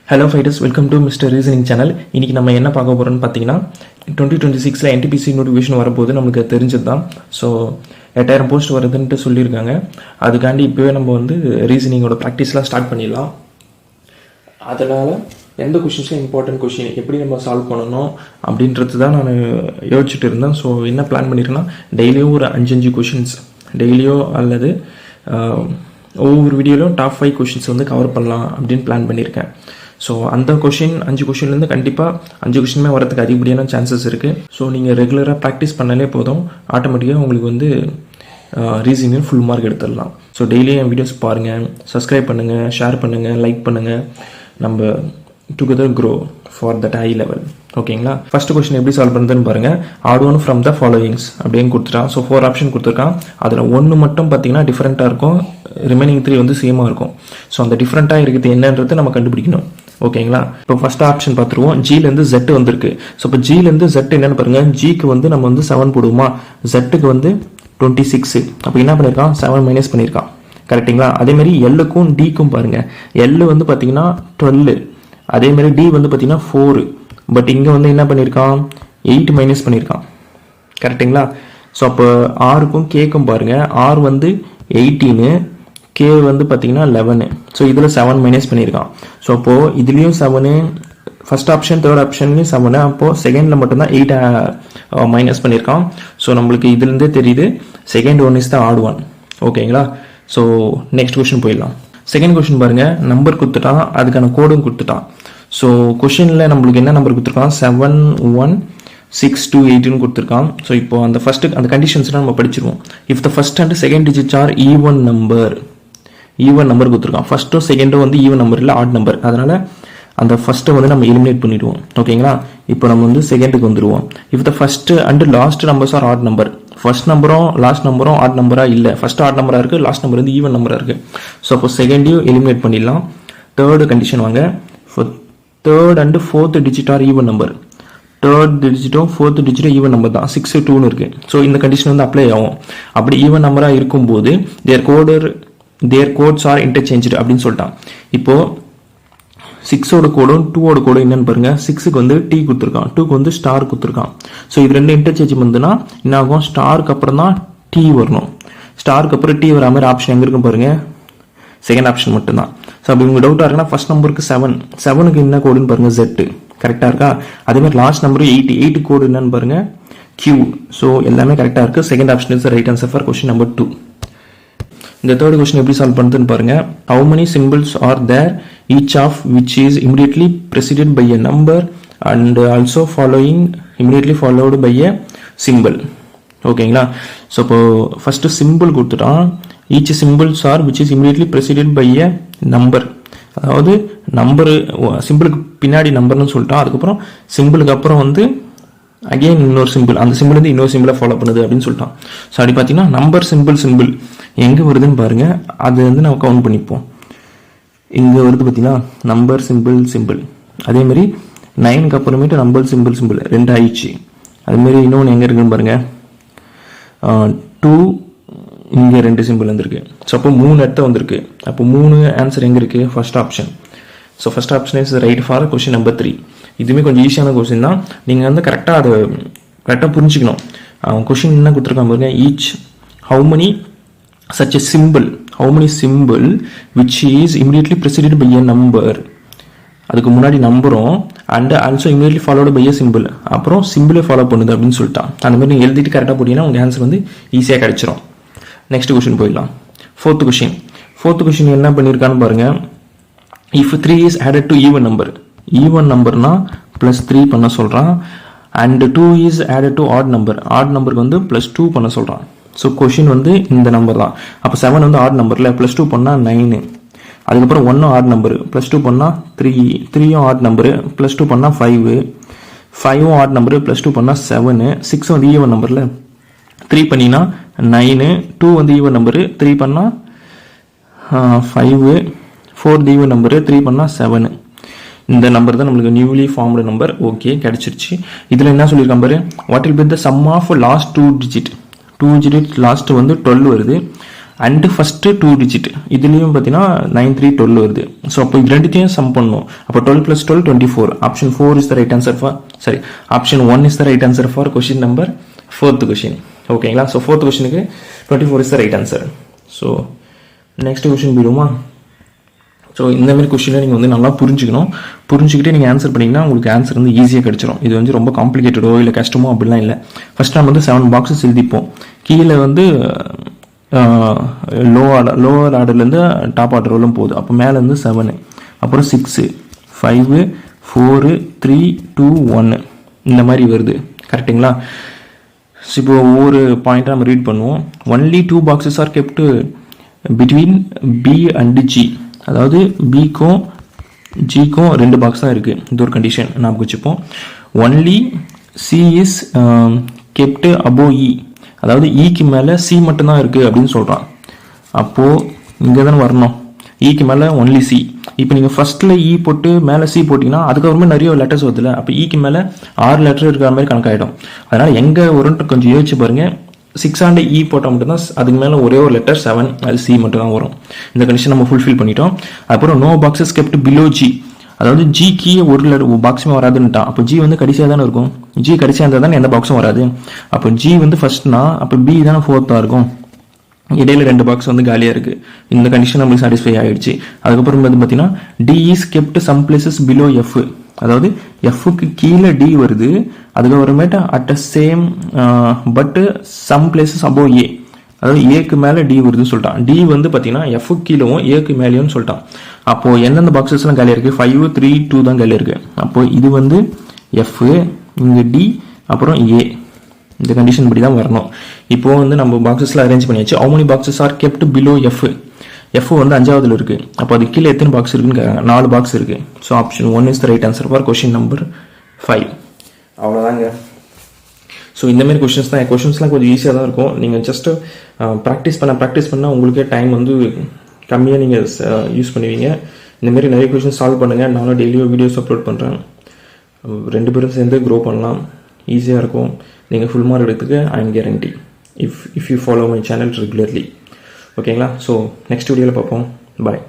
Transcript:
Hello fighters, welcome to mister reasoning channel. இன்றைக்கி நம்ம என்ன பார்க்க போகிறோம்னு பார்த்தீங்கன்னா 2026 NTPC நோட்டிஃபிகேஷன் வரும்போது நமக்கு தெரிஞ்சது தான். ஸோ 8000 போஸ்ட் வருதுன்ட்டு சொல்லியிருக்காங்க. அதுக்காண்டி இப்போவே நம்ம வந்து ரீசனிங்கோட ப்ராக்டிஸ்லாம் ஸ்டார்ட் பண்ணிடலாம். அதனால் எந்த கொஷின்ஸும் இம்பார்ட்டன்ட் கொஷின் எப்படி நம்ம சால்வ் பண்ணணும் அப்படின்றது தான் நான் யோசிச்சுட்டு இருந்தேன். ஸோ என்ன பிளான் பண்ணியிருக்கேன்னா, டெய்லியும் ஒரு 5 கொஷின்ஸ் டெய்லியோ அல்லது ஒவ்வொரு வீடியோலையும் டாப் 5 கொஷின்ஸ் வந்து கவர் பண்ணலாம் அப்படின்னு பிளான் பண்ணியிருக்கேன். ஸோ அந்த 5 கொஷின்லேருந்து கண்டிப்பாக 5 கொஷினுமே வரதுக்கு அதிகப்படியான சான்சஸ் இருக்குது. ஸோ நீங்கள் ரெகுலராக ப்ராக்டிஸ் பண்ணாலே போதும், ஆட்டோமேட்டிக்காக உங்களுக்கு வந்து ரீசனிங் ஃபுல் மார்க் எடுத்துடலாம். ஸோ டெய்லியும் என் வீடியோஸ் பாருங்கள், சப்ஸ்கிரைப் பண்ணுங்கள், ஷேர் பண்ணுங்கள், லைக் பண்ணுங்கள். நம்ம together grow for that high level. ஓகேங்களா? ஃபர்ஸ்ட் கொஸ்டின் எப்படி சால்வ் பண்ணுறதுன்னு பாருங்கள். Odd one from the followings அப்படின்னு கொடுத்துட்டான். ஸோ 4 ஆப்ஷன் கொடுத்துருக்கான். அதில் 1 மட்டும் பார்த்தீங்கன்னா டிஃப்ரெண்ட்டாக இருக்கும், ரிமைனிங் 3 வந்து சேமாக இருக்கும். ஸோ அந்த டிஃப்ரெண்ட்டாக இருக்குது என்னன்றது நம்ம கண்டுபிடிக்கணும். ஓகேங்களா? இப்போ ஃபர்ஸ்ட் ஆப்ஷன் பார்த்துருவோம். ஜிலேருந்து Z வந்திருக்கு. ஸோ இப்போ ஜிலேருந்து Z என்னென்னு பாருங்கள். ஜிக்கு வந்து நம்ம வந்து 7 போடுவோமா, Zக்கு வந்து 26. அப்போ என்ன பண்ணியிருக்கான், 7 மைனஸ் பண்ணியிருக்கான். கரெக்டுங்களா? அதேமாதிரி எல்லுக்கும் டிக்கும் பாருங்கள். எல் வந்து பார்த்தீங்கன்னா 12, அதேமாதிரி டி வந்து பார்த்தீங்கன்னா 4. பட் இங்கே வந்து என்ன பண்ணியிருக்கான், 8 மைனஸ் பண்ணியிருக்கான். கரெக்டுங்களா? ஸோ அப்போ ஆருக்கும் கேக்கும் பாருங்கள். ஆர் வந்து 18, கே வந்து பார்த்தீங்கன்னா 11. ஸோ இதில் 7 மைனஸ் பண்ணியிருக்கான். ஸோ அப்போது இதுலேயும் 7, ஃபர்ஸ்ட் ஆப்ஷன் தேர்ட் ஆப்ஷன்லையும் 7. அப்போது செகண்டில் மட்டும்தான் 8 மைனஸ் பண்ணியிருக்கான். ஸோ நம்மளுக்கு இதுலேருந்தே தெரியுது second one is the odd one. ஓகேங்களா? ஸோ நெக்ஸ்ட் கொஸ்டின் போயிடலாம். செகண்ட் கொஸ்டின் பாருங்கள். நம்பர் கொடுத்துட்டான், அதுக்கான கோடும் கொடுத்துட்டான். ஸோ கொஷினில் நம்மளுக்கு என்ன நம்பர் கொடுத்துருக்கான், 71628 கொடுத்துருக்கான். ஸோ இப்போ அந்த ஃபர்ஸ்ட் அந்த கண்டிஷன்ஸ்லாம் நம்ம படிச்சிருவோம். If the first and second digits are even number கொடுத்துருக்கான். ஃபர்ஸ்ட்டும் செகண்டும் வந்து ஈவன் நம்பர் இல்லை, ஆட் நம்பர். அதனால அந்த ஃபர்ஸ்ட்டை வந்து நம்ம எலிமினேட் பண்ணிடுவோம். ஓகேங்களா? இப்போ நம்ம வந்து செகண்டுக்கு வந்துடுவோம். If the first and last numbers are add number. First நம்பரும் லாஸ்ட் நம்பரும் ஆட் நம்பராக இல்லை, ஃபர்ஸ்ட் ஆட் நம்பராக இருக்குது, லாஸ்ட் நம்பர் வந்து ஈவன் நம்பராக இருக்குது. ஸோ அப்போ செகண்டையும் எலிமினேட் பண்ணிடலாம். தேர்டு கண்டிஷன் வாங்க. Third and fourth digit are even number. Third டிஜிட்டும் ஃபோர்த் டிஜிட்டும் ஈவன் நம்பர் தான், 6 2ன்னு இருக்கு. ஸோ இந்த கண்டிஷன் வந்து அப்ளை ஆகும். அப்படி ஈவன் நம்பராக இருக்கும்போது தேர் கோட்ஸ் ஆர் இன்டர்சேஞ்சு அப்படின்னு சொல்லிட்டான். இப்போ 6ஓட கோடும் 2ஓட கோடும் என்னன்னு பாருங்க. 6க்கு வந்து டி கொடுத்துருக்கான், 2க்கு வந்து ஸ்டார் கொடுத்துருக்கான். ஸோ இது ரெண்டு இன்டர்சேஞ்ச் வந்துன்னா என்ன ஆகும், ஸ்டாருக்கு அப்புறம் தான் டி வரணும். ஸ்டாருக்கு அப்புறம் டி வர மாதிரி ஆப்ஷன் எங்க இருக்கும் பாருங்க, செகண்ட் ஆப்ஷன் மட்டும்தான். ஸோ அப்படி உங்களுக்கு டவுட்டாக இருக்குன்னா ஃபர்ஸ்ட் நம்பருக்கு 7க்கு என்ன கோடுன்னு பாருங்க, Z. கரெக்டாக இருக்கா? அதே மாதிரி லாஸ்ட் நம்பர் 8 கோடு என்னன்னு பாருங்க, Q. ஸோ எல்லாமே கரெக்டாக இருக்கு. Second option is right answer for question number 2. இந்த தேர்ட் கொஸ்டின் எப்படி சால்வ் பண்ணுறதுன்னு பாருங்க. How many symbols are there each of which is immediately preceded by a number and also immediately followed by a symbol. ஓகேங்களா? So இப்போ first simple கொடுத்துட்டான். Each symbols R which is immediately preceded by a number. அதாவது number சிம்பிளுக்கு பின்னாடி நம்பர்னு சொல்லிட்டான். அதுக்கப்புறம் சிம்பிளுக்கு அப்புறம் வந்து அகெயின் இன்னொரு சிம்பிள், அந்த சிம்பிள் வந்து இன்னொரு சிம்பிளை ஃபாலோ பண்ணுது அப்படின்னு சொல்லிட்டான். ஸோ அப்படி பார்த்தீங்கன்னா நம்பர் சிம்பிள் எங்கே வருதுன்னு பாருங்க, அது வந்து நம்ம கவுண்ட் பண்ணிப்போம். இங்கே வருது பார்த்தீங்கன்னா நம்பர் சிம்பிள். அதே மாதிரி 9க்கு அப்புறமேட்டு நம்பர் சிம்பிள் 2 ஆயிடுச்சு. அதுமாரி இன்னொன்று எங்கே இருக்குன்னு பாருங்க, 2 இங்கே 2 சிம்பிள் வந்துருக்கு. ஸோ அப்போ 3 இடத்த வந்திருக்கு. அப்போ 3 ஆன்சர் எங்கே இருக்குது, first option. So first option is right for question number 3. இதுவுமே கொஞ்சம் ஈஸியான கொஸ்டின் தான். நீங்கள் வந்து கரெக்டாக புரிஞ்சுக்கணும். கொஸ்டின் என்ன கொடுத்துருக்காங்க பாருங்க. Each how many symbol which is immediately preceded by a number. அதுக்கு முன்னாடி நம்பரும் and also immediately followed by a symbol. அப்புறம் சிம்பிளே ஃபாலோ பண்ணுது அப்படின்னு சொல்லிட்டான். அந்த மாதிரி நீங்கள் எழுதிட்டு கரெக்டாக போட்டீங்கன்னா உங்கள் ஆன்சர் வந்து ஈஸியாக கிடைச்சிரும். நெக்ஸ்ட் கொஸ்டின் போயிடலாம். ஃபோர்த் கொஸ்டின் என்ன பண்ணியிருக்கான்னு பாருங்க. If 3 is added to even நம்பர்னா +3 பண்ண சொல்கிறான். And 2 is added to odd நம்பருக்கு வந்து +2 பண்ண சொல்கிறான். ஸோ கொஷின் வந்து இந்த நம்பர் தான். அப்போ 7 வந்து ஆட் நம்பரில் +2 பண்ணால் 9. அதுக்கப்புறம் 1 ஆட் நம்பரு +2 பண்ணால் 3யும் ஆட் நம்பரு +2 பண்ணால் 5ம் ஆட் நம்பரு +2 பண்ணால் 7. 6 வந்து ஈவன் நம்பரில் 3 பண்ணினா 9. 2 வந்து ஈவன் நம்பரு 3 பண்ணால் 5. 4 ஈவன் நம்பரு 3 பண்ணால் 7. இந்த நம்பர் தான் நம்மளுக்கு நியூலி ஃபார்ம்டு நம்பர். ஓகே, கிடைச்சிருச்சு. இதில் என்ன சொல்லியிருக்கான் பாரு, what will be the sum of last 2 digit last வந்து 12 வருது. அண்டு ஃபஸ்ட்டு 2 டிஜிட் இதுலேயும் பார்த்தீங்கன்னா 9 3 12 வருது. ஸோ அப்போ இது ரெண்டுத்தையும் சம் பண்ணணும். அப்போ 12 + 12 24. Option 4 is the right answer for option 1 is the right answer for question number 4th question. ஓகேங்களா? ஸோ 4th கொஸ்டினுக்கு 24 is the right answer. So next question போயிடுமா? ஸோ இந்தமாதிரி கொஸ்டினை நீங்கள் வந்து நல்லா புரிஞ்சுக்கிட்டு நீங்கள் ஆன்சர் பண்ணிங்கன்னா உங்களுக்கு ஆன்சர் வந்து ஈஸியாக கிடச்சிரும். இது வந்து ரொம்ப காம்ப்ளிகேட்டடோ இல்லை கஷ்டமோ அப்படிலாம் இல்லை. ஃபஸ்ட் நம்ம வந்து 7 பாக்ஸஸ் எழுதிப்போம். கீழே வந்து லோவர் ஆர்டர்லேருந்து டாப் ஆர்டர் வரலும் போகுது. அப்போ மேலே வந்து 7, அப்புறம் 6 5 4 3 2 1 இந்த மாதிரி வருது. கரெக்டுங்களா? ஸோ இப்போ ஒவ்வொரு பாயிண்ட்டாக நம்ம ரீட் பண்ணுவோம். Only 2 boxes are kept between B and G. அதாவது பிக்கும் ஜிக்கும் 2 பாக்ஸ் தான் இருக்குது. இது ஒரு கண்டிஷன் நாம் வச்சுப்போம். Only C is kept above E. அதாவது இக்கு மேலே சி மட்டும்தான் இருக்குது அப்படின்னு சொல்கிறான். அப்போது இங்கே தானே வரணும். இக்கு மேலே ஒன்லி சி. இப்போ நீங்கள் ஃபஸ்ட்டில் இ போட்டு மேலே சி போட்டிங்கன்னா அதுக்கப்புறமே நிறைய லெட்டர்ஸ் வருதுல்ல. அப்போ இக்கு மேலே 6 லெட்டர் இருக்கிற மாதிரி கணக்காயிடும். அதனால் எங்கே வரும்ன்ட்டு கொஞ்சம் யோசிச்சு பாருங்கள். 6 ஆண்டு இ போட்டால் மட்டும்தான் அதுக்கு மேலே ஒரே ஒரு லெட்டர் 7, அது சி மட்டும் தான் வரும். இந்த கண்டிஷன் நம்ம ஃபுல்ஃபில் பண்ணிட்டோம். அப்புறம் no boxes kept below G. அதாவது ஜி கீழே ஒரு பாக்ஸுமே வராதுன்னுட்டான். அப்போ ஜி வந்து கடைசியாக தானே இருக்கும். ஜி கடைசியாக இருந்தால் தானே எந்த பாக்ஸும் வராது. அப்போ ஜி வந்து ஃபர்ஸ்ட்னா அப்போ பி தானே 4th இருக்கும். இடையில 2 பாக்ஸ் வந்து காலியாக இருக்குது. இந்த கண்டிஷன் நம்மளுக்கு சாட்டிஸ்ஃபை ஆகிடுச்சு. அதுக்கப்புறம் வந்து பார்த்தீங்கன்னா D is kept some places below F. அதாவது எஃப்க்கு கீழே டி வருது. அதுக்கப்புறமேட்டு at a same but some places above A. அதாவது ஏக்கு மேலே டி வருதுன்னு சொல்லிட்டான். டி வந்து பார்த்தீங்கன்னா எஃப்க்கு கீழவும் ஏக்கு மேலேயும் சொல்லிட்டான். அப்போது எந்தெந்த பாக்ஸஸ்லாம் காலியாக இருக்குது? 5 3 2 தான் காலியாக இருக்குது. அப்போது இது வந்து எஃப், இங்கே டி, அப்புறம் ஏ. இந்த கண்டிஷன் படி தான் வரணும். இப்போது வந்து நம்ம பாக்ஸஸ்லாம் அரேஞ்ச் பண்ணியாச்சு. How many boxes are kept below F. F வந்து 5ஆவதுல இருக்குது. அப்போ அது கீழே எத்தனை பாக்ஸ் இருக்குன்னு கேட்குறாங்க. 4 பாக்ஸ் இருக்குது. So option 1 is the right answer for question number 5. அவ்வளோதாங்க. ஸோ இந்தமாரி கொஷின்ஸ்லாம் கொஞ்சம் ஈஸியாக தான் இருக்கும். நீங்கள் ஜஸ்ட்டு ப்ராக்டிஸ் பண்ணால் உங்களுக்கே டைம் வந்து கம்மியாக நீங்கள் யூஸ் பண்ணுவீங்க. இந்தமாரி நிறைய கொஷின்ஸ் சால்வ் பண்ணுங்கள். நானும் டெய்லியும் வீடியோஸ் அப்லோட் பண்ணுறேன். 2 பேரும் சேர்ந்து க்ரோ பண்ணலாம். ஈஸியாக இருக்கும். நீங்கள் ஃபுல் மார்க் எடுத்துக்க I am guarantee if you follow my channel regularly. ஓகேங்களா? ஸோ நெக்ஸ்ட் வீடியோவில் பார்ப்போம். பாய்.